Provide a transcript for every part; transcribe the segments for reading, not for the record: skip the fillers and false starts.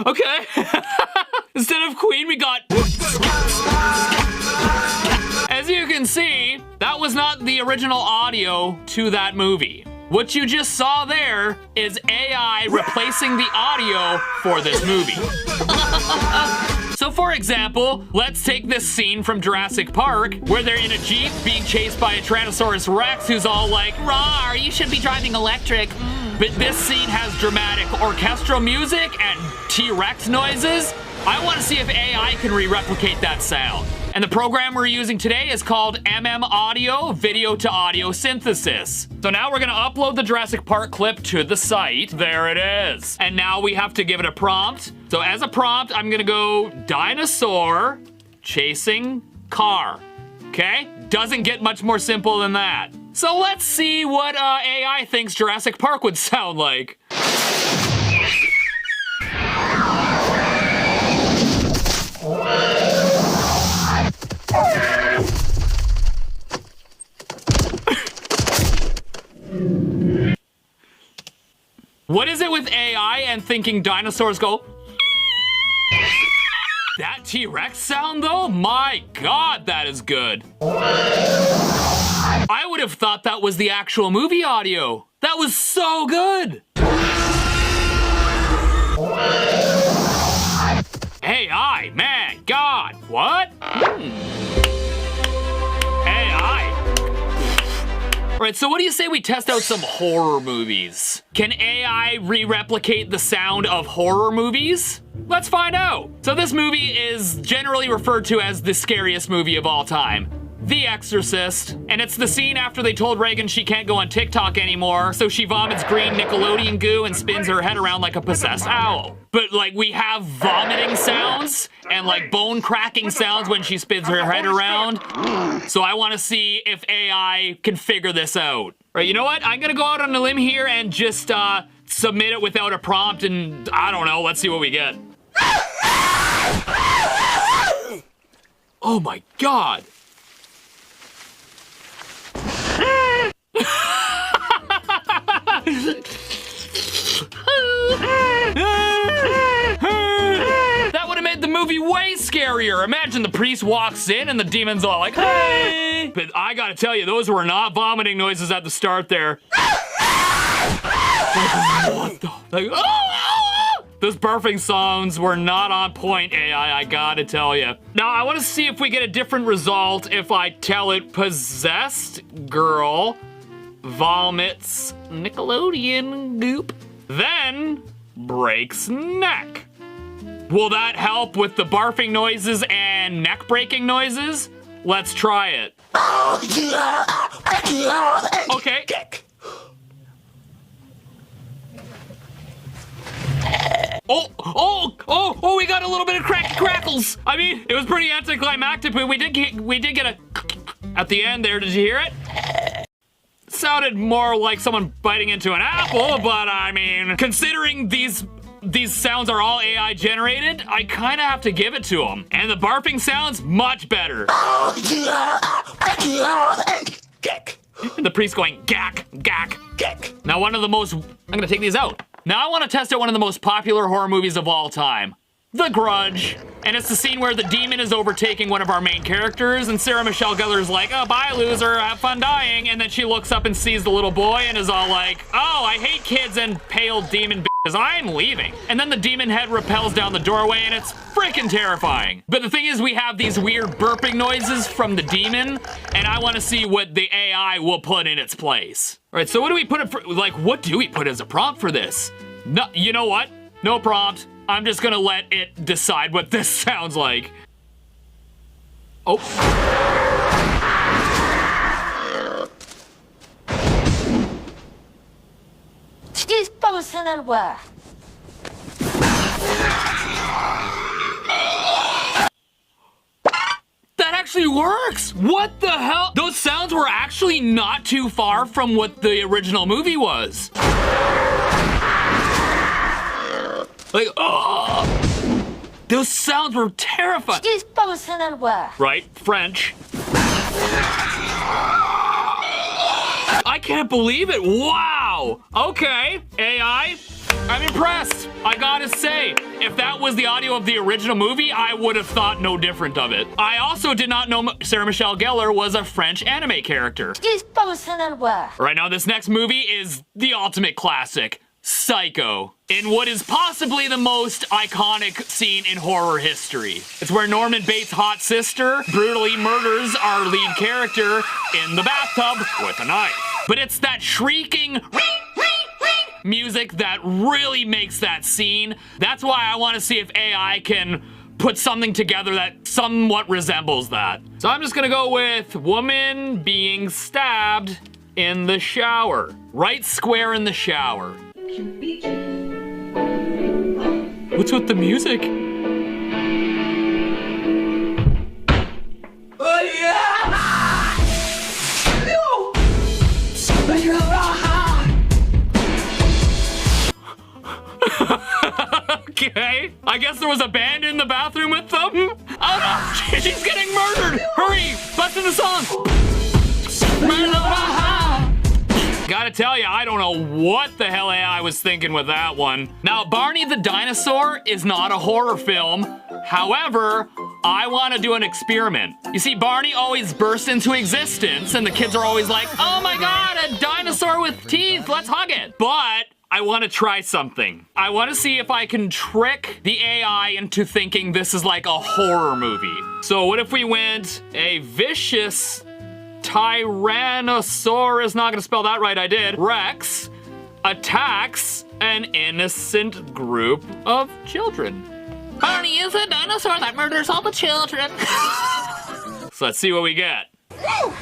Okay. Instead of Queen, we got... As you can see, that was not the original audio to that movie. What you just saw there is AI replacing the audio for this movie. So for example, let's take this scene from Jurassic Park where they're in a Jeep being chased by a Tyrannosaurus Rex who's all like, "Rawr, you should be driving electric." But this scene has dramatic orchestral music and T-Rex noises. I want to see if AI can re-replicate that sound. And the program we're using today is called Audio Video to Audio Synthesis. So now we're gonna upload the Jurassic Park clip to the site. There it is. And now we have to give it a prompt. So as a prompt, I'm gonna go dinosaur chasing car. Okay? Doesn't get much more simple than that. So let's see what AI thinks Jurassic Park would sound like. What is it with AI and thinking dinosaurs go? That T-Rex sound though? My God, that is good. I would have thought that was the actual movie audio. That was so good. AI, man, God, what? AI. Right, so what do you say we test out some horror movies? Can AI re-replicate the sound of horror movies? Let's find out. So this movie is generally referred to as the scariest movie of all time. The Exorcist, and it's the scene after they told Reagan she can't go on TikTok anymore, so she vomits green Nickelodeon goo and spins her head around like a possessed owl. But like we have vomiting sounds and like bone cracking sounds when she spins her head around. So I want to see if AI can figure this out. Right, you know what? I'm gonna go out on a limb here and just submit it without a prompt and I don't know, let's see what we get. Oh my God. That would have made the movie way scarier. Imagine the priest walks in and the demon's all like, "Hey!" But I gotta tell you, those were not vomiting noises at the start there. What the? Like, oh! Those barfing sounds were not on point, AI, I gotta tell you. Now, I wanna see if we get a different result if I tell it possessed girl vomits Nickelodeon goop, then breaks neck. Will that help with the barfing noises and neck breaking noises? Let's try it. Okay. Oh, we got a little bit of crackles. I mean, it was pretty anticlimactic, but we did get a at the end there. Did you hear it? Sounded more like someone biting into an apple, but I mean, considering these sounds are all AI generated, I kind of have to give it to them. And the barfing sounds much better. And the priest going gack, gack, gack. Now I'm gonna take these out. Now I want to test out one of the most popular horror movies of all time, The Grudge. And it's the scene where the demon is overtaking one of our main characters and Sarah Michelle Gellar's like, "Oh, bye loser, have fun dying." And then she looks up and sees the little boy and is all like, "Oh, I hate kids and pale demon bitches, I'm leaving." And then the demon head rappels down the doorway and it's freaking terrifying. But the thing is, we have these weird burping noises from the demon and I want to see what the AI will put in its place. All right, so what do we put it for, like, what do we put as a prompt for this? No, you know what? No prompt. I'm just gonna let it decide what this sounds like. Oh. That actually works! What the hell? Those sounds were actually not too far from what the original movie was. Like, oh, those sounds were terrifying. Right, French. I can't believe it, wow. Wow. Okay, AI. I'm impressed. I gotta say, if that was the audio of the original movie, I would have thought no different of it. I also did not know Sarah Michelle Gellar was a French anime character. Right now, this next movie is the ultimate classic, Psycho, in what is possibly the most iconic scene in horror history. It's where Norman Bates' hot sister brutally murders our lead character in the bathtub with a knife. But it's that shrieking music that really makes that scene. That's why I want to see if AI can put something together that somewhat resembles that. So I'm just gonna go with woman being stabbed in the shower. Right square in the shower. What's with the music? Okay, I guess there was a band in the bathroom with them. Oh no, she's getting murdered. Hurry, bust in the song. Gotta tell you, I don't know what the hell AI was thinking with that one. Now, Barney the Dinosaur is not a horror film. However, I want to do an experiment. You see, Barney always bursts into existence, and the kids are always like, oh my god, a dinosaur with teeth, let's hug it. But I want to try something. I want to see if I can trick the AI into thinking this is like a horror movie. So what if we went a vicious Tyrannosaurus, not gonna spell that right, I did, Rex attacks an innocent group of children. Barney is a dinosaur that murders all the children. So let's see what we get. No!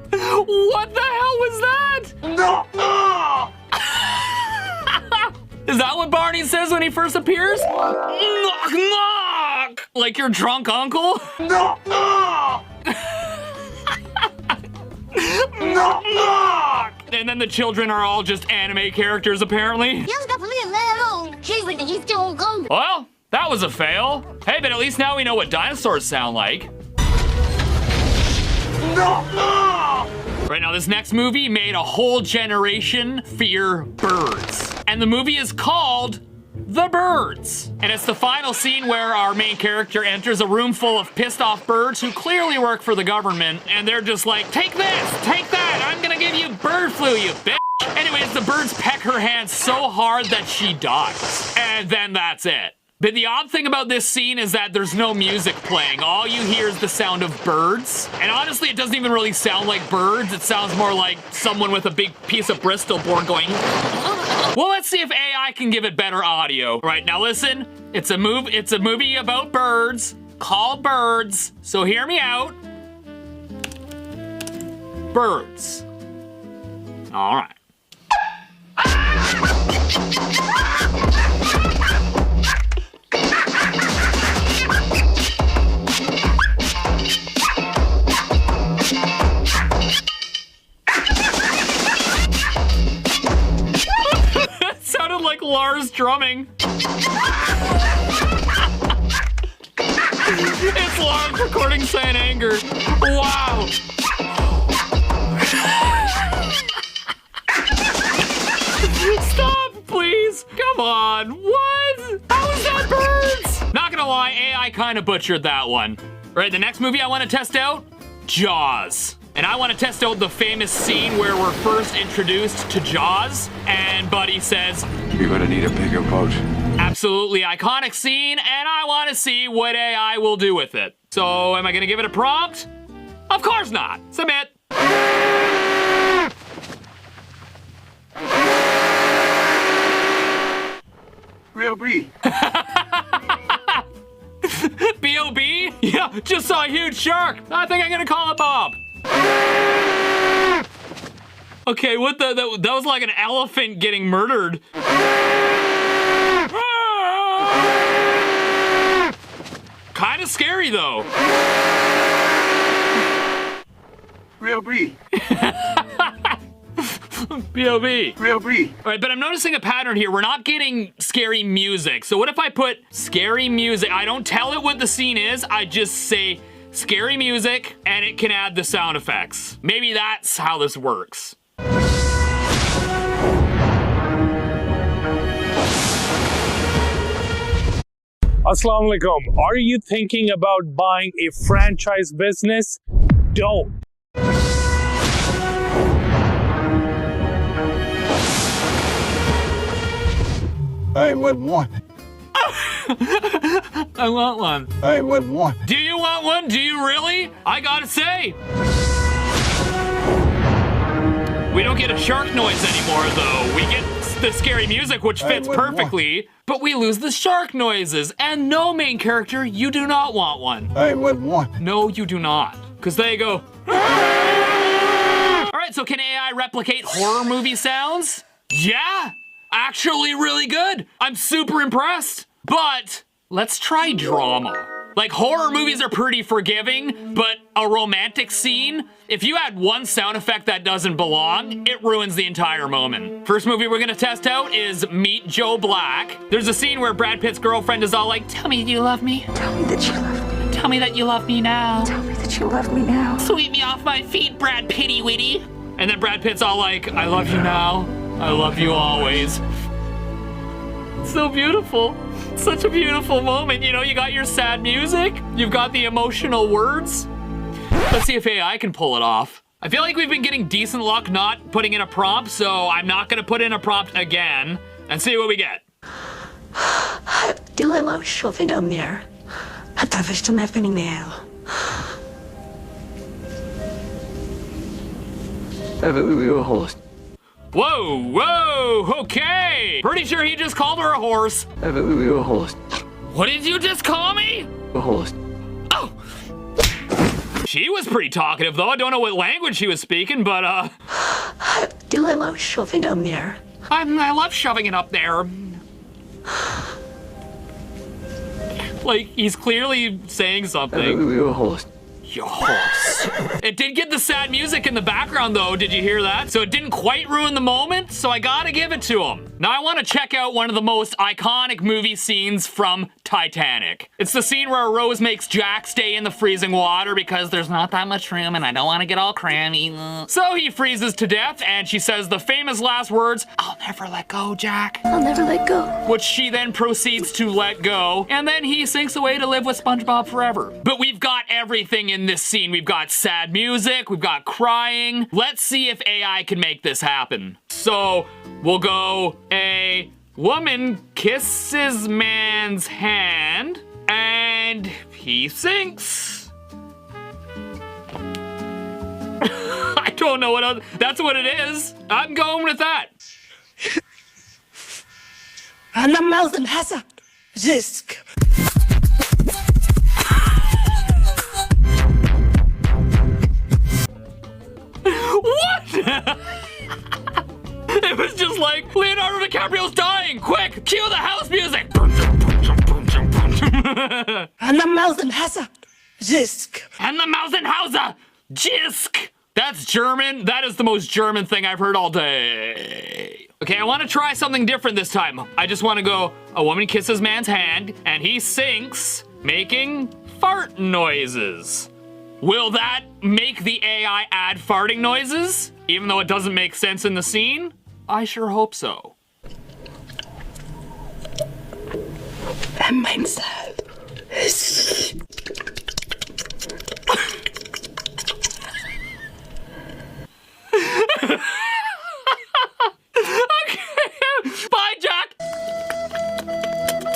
What the hell was that? No! Is that what Barney says when he first appears? Knock, knock! Like your drunk uncle? Knock, knock! Knock, knock! And then the children are all just anime characters, apparently. Well, that was a fail. Hey, but at least now we know what dinosaurs sound like. No! Right now, this next movie made a whole generation fear birds. And the movie is called The Birds. And it's the final scene where our main character enters a room full of pissed off birds who clearly work for the government. And they're just like, take this, take that, I'm gonna give you bird flu, you bitch. Anyways, the birds peck her hand so hard that she dies. And then that's it. But the odd thing about this scene is that there's no music playing. All you hear is the sound of birds. And honestly, it doesn't even really sound like birds. It sounds more like someone with a big piece of Bristol board going. Well, let's see if AI can give it better audio. Right, now listen, it's a movie about birds called Birds. So hear me out. Birds. All right. Sounded like Lars drumming. It's Lars recording San Anger. Wow. Stop, please. Come on. What? How is that birds? Not gonna lie, AI kind of butchered that one. Right, the next movie I want to test out, Jaws. And I want to test out the famous scene where we're first introduced to Jaws, and Buddy says, "You're gonna need a bigger boat." Absolutely iconic scene, and I want to see what AI will do with it. So, am I gonna give it a prompt? Of course not. Submit. Real B. B.O.B.? Yeah, just saw a huge shark. I think I'm gonna call it Bob. Okay, what the? That was like an elephant getting murdered. Kind of scary though. Real B. POV. POV. All right, but I'm noticing a pattern here. We're not getting scary music. So what if I put scary music? I don't tell it what the scene is. I just say scary music, and it can add the sound effects. Maybe that's how this works. Assalamu alaikum. Are you thinking about buying a franchise business? Don't. I want one. I want one. I want one. Do you want one? Do you really? I gotta say. We don't get a shark noise anymore, though. We get the scary music, which fits perfectly, but we lose the shark noises. And no, main character, you do not want one. I want one. No, you do not. Because they go... All right, so can AI replicate horror movie sounds? Yeah, actually really good. I'm super impressed. But let's try drama. Like, horror movies are pretty forgiving, but a romantic scene, if you add one sound effect that doesn't belong, it ruins the entire moment. First movie we're gonna test out is Meet Joe Black. There's a scene where Brad Pitt's girlfriend is all like, tell me you love me. Tell me that you love me. Tell me that you love me now. Tell me that you love me now. Sweep me off my feet, Brad Pitty Witty. And then Brad Pitt's all like, I love you now. I love you always. So beautiful. Such a beautiful moment. You know, you got your sad music, you've got the emotional words. Let's see if AI can pull it off. I feel like we've been getting decent luck not putting in a prompt, so I'm not gonna put in a prompt again and see what we get. Du är långshoven om mer. Att jag förstår mig för mer. We were host. Whoa, whoa, okay. Pretty sure he just called her a horse. We were host. What did you just call me? A host. Oh. She was pretty talkative though. I don't know what language she was speaking, but Du är långshoven om mer. I love shoving it up there. Like, he's clearly saying something. We were host. Your horse. It did get the sad music in the background though, did you hear that? So it didn't quite ruin the moment, so I gotta give it to him. Now I wanna check out one of the most iconic movie scenes from Titanic. It's the scene where Rose makes Jack stay in the freezing water because there's not that much room and I don't wanna get all crammy. So he freezes to death and she says the famous last words, I'll never let go, Jack. I'll never let go. Which she then proceeds to let go, and then he sinks away to live with SpongeBob forever. But we've got everything in this scene. We've got sad music, we've got crying. Let's see if AI can make this happen. So we'll go, a woman kisses man's hand, and he sinks. I don't know what else, that's what it is. I'm going with that. أنا مازن هسا جسك. What? It was just like, Leonardo DiCaprio's dying! Quick, cue the house music! أنا مازن هسا جسك. And the Mausenhauser! Jisk! That's German. That is the most German thing I've heard all day. Okay, I want to try something different this time. I just want to go, a woman kisses man's hand, and he sinks, making fart noises. Will that make the AI add farting noises? Even though it doesn't make sense in the scene? I sure hope so. Vem minns det? Bye, Jack!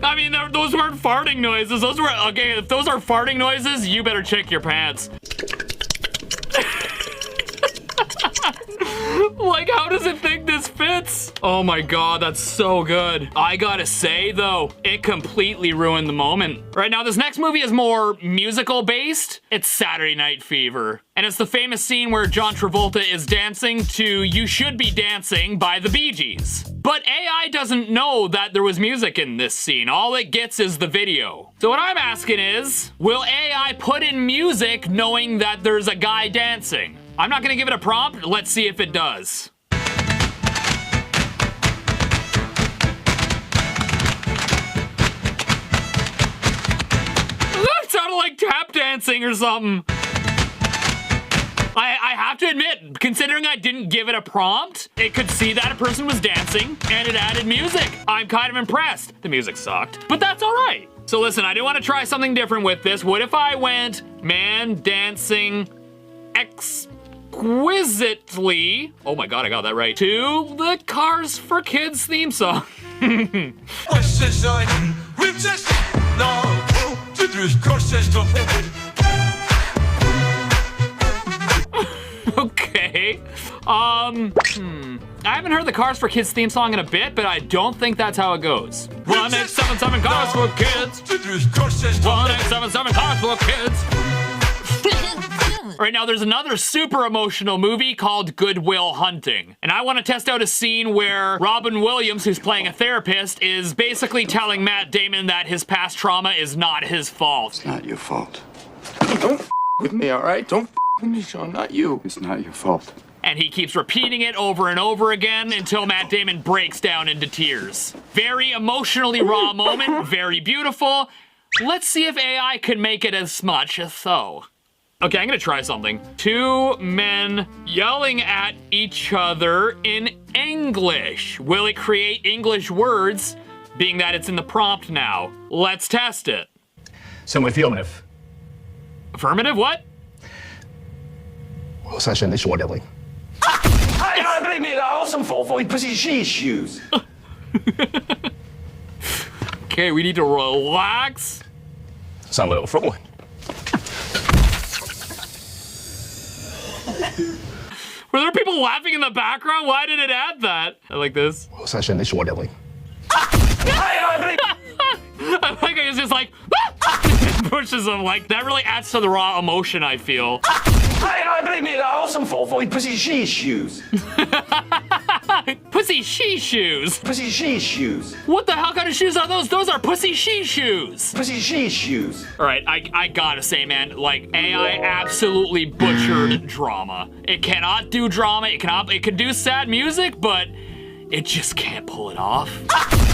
I mean, those weren't farting noises. Those were, okay, if those are farting noises, you better check your pants. Like, how does it think this fits? Oh my god, that's so good. I gotta say, though, it completely ruined the moment. Right now, this next movie is more musical based. It's Saturday Night Fever. And it's the famous scene where John Travolta is dancing to You Should Be Dancing by the Bee Gees. But AI doesn't know that there was music in this scene. All it gets is the video. So what I'm asking is, will AI put in music knowing that there's a guy dancing? I'm not gonna give it a prompt. Let's see if it does. like tap dancing or something. I have to admit, considering I didn't give it a prompt, it could see that a person was dancing and it added music. I'm kind of impressed. The music sucked, but that's all right. So listen, I do want to try something different with this. What if I went man dancing exquisitely, oh my God, I got that right, to the Cars for Kids theme song. Okay. I haven't heard the Cars for Kids theme song in a bit, but I don't think that's how it goes. 1877 Cars for Kids. 1877 Cars for Kids. Right now, there's another super emotional movie called Good Will Hunting. And I want to test out a scene where Robin Williams, who's playing a therapist, is basically telling Matt Damon that his past trauma is not his fault. It's not your fault. Don't with me, all right? Don't with me, Sean. Not you. It's not your fault. And he keeps repeating it over and over again until Matt Damon breaks down into tears. Very emotionally raw moment, very beautiful. Let's see if AI can make it as much as so. Okay, I'm gonna try something. Two men yelling at each other in English. Will it create English words, being that it's in the prompt now? Let's test it. Some affirmative. Affirmative, what? 我相信你說得嚟。I blame it all some for pussy she shoes. Okay, we need to relax. Sound a little friendly. Were there people laughing in the background? Why did it add that? I like this. 我相信你說得嚟。 I like it. It's just like pushes him. Like that really adds to the raw emotion I feel. I blame it all some for pussy she shoes. Pussy she shoes. Pussy she shoes. What the hell kind of shoes are those? Those are pussy she shoes. Pussy she shoes. All right, I gotta say, man, like AI absolutely butchered drama. It cannot do drama. It can do sad music, but it just can't pull it off.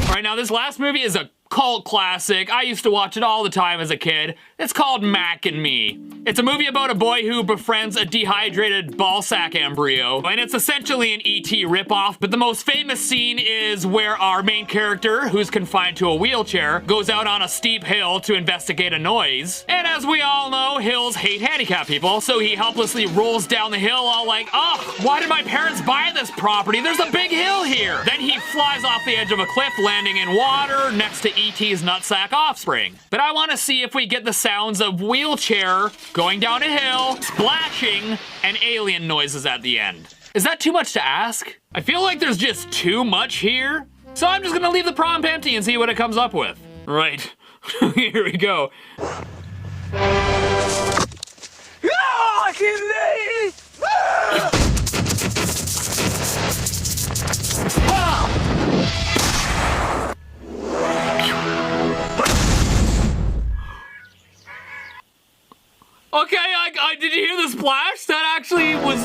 All right, now this last movie is a cult classic. I used to watch it all the time as a kid. It's called Mac and Me. It's a movie about a boy who befriends a dehydrated ballsack embryo, and it's essentially an E.T. ripoff, but the most famous scene is where our main character, who's confined to a wheelchair, goes out on a steep hill to investigate a noise. And as we all know, hills hate handicapped people, so he helplessly rolls down the hill all like, oh, why did my parents buy this property? There's a big hill here. Then he flies off the edge of a cliff, landing in water next to E.T.'s nutsack offspring. But I want to see if we get the sounds of wheelchair going down a hill, splashing, and alien noises at the end. Is that too much to ask? I feel like there's just too much here. So I'm just gonna leave the prompt empty and see what it comes up with. Right, here we go. Okay, did you hear the splash? That actually was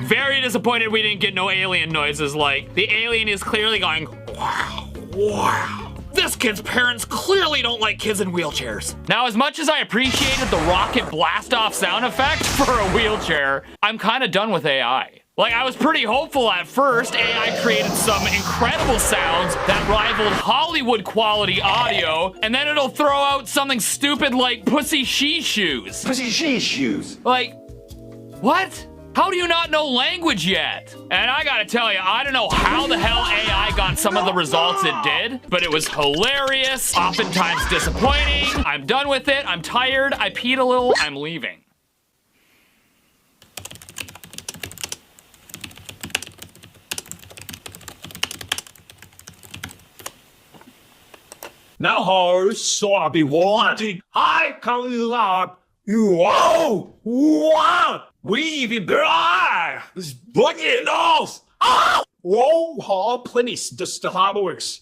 very disappointed we didn't get no alien noises. Like, the alien is clearly going, wow, wow. This kid's parents clearly don't like kids in wheelchairs. Now, as much as I appreciated the rocket blast off sound effect for a wheelchair, I'm kind of done with AI. Like, I was pretty hopeful at first. AI created some incredible sounds that rivaled Hollywood quality audio, and then it'll throw out something stupid like pussy she shoes. Pussy she shoes. Like, what? How do you not know language yet? And I gotta tell you, I don't know how the hell AI got some of the results it did, but it was hilarious, oftentimes disappointing. I'm done with it, I'm tired, I peed a little, I'm leaving. Now, horse, so I'll be wanting. I come up. Whoa! Wow! We even die! This bucket nose! Ah! Whoa! Please, just the hard works.